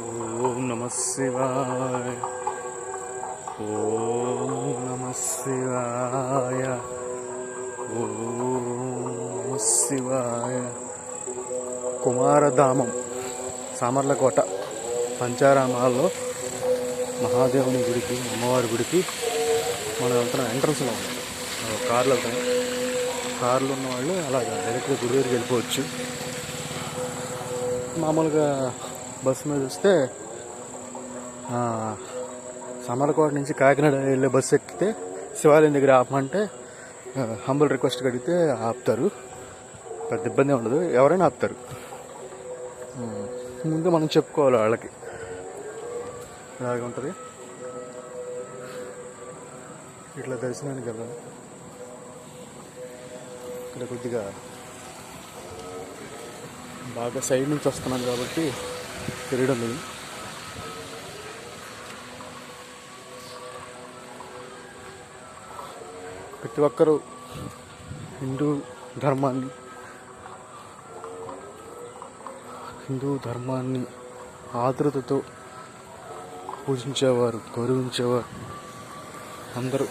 ఓం నమ శివాయ. ఓం నమ శివాయ. ఓం నమ శివాయ. కుమారధామం సామర్లకోట పంచారామాల్లో మహాదేవుని గుడికి, అమ్మవారి గుడికి మనం వెళ్తున్న ఎంట్రన్స్లో ఉంది. కార్లు వెళ్తాయి. కార్లు ఉన్న వాళ్ళు అలాగా డైరెక్ట్గా గుడి దగ్గరికి వెళ్ళిపోవచ్చు. మామూలుగా బస్సు మీద వస్తే సమర్లకోట నుంచి కాకినాడ వెళ్ళే బస్సు ఎక్కితే శివాలయం దగ్గర ఆపమంటే హంబుల్ రిక్వెస్ట్ అడిగితే ఆపుతారు. పెద్ద ఇబ్బంది ఉండదు, ఎవరైనా ఆపుతారు. ముందు మనం చెప్పుకోవాలి వాళ్ళకి. ఇలాగే ఉంటుంది. ఇట్లా దర్శనానికి వెళ్ళాలి. ఇక్కడ కొద్దిగా బాగా సైడ్ నుంచి వస్తున్నాను కాబట్టి తిరగడం లేదు. ప్రతి ఒక్కరూ హిందూ ధర్మాన్ని ఆతృతతో పూజించేవారు, గౌరవించేవారు అందరూ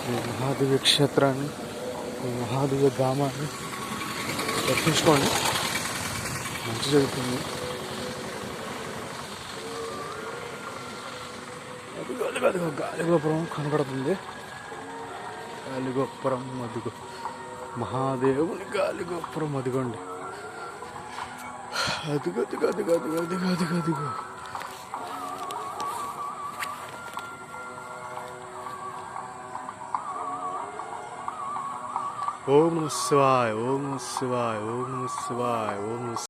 ఈ మహాదివ్య క్షేత్రాన్ని, ఈ మహాదివ్య ధామాన్ని దర్శించుకోండి. మంచి జరుగుతుంది. అదిగో గాలిగోపురం కనబడుతుంది. గాలిగోపురం అదిగో, మహాదేవుని గాలిగోపురం అదిగోండి. అదిగో అదిగో అదిగో అదిగో అదిగో అదిగో అదిగో. ఓం నమః శివాయ. ఓం నమః శివాయ. ఓం నమః శివాయ. ఓం నమః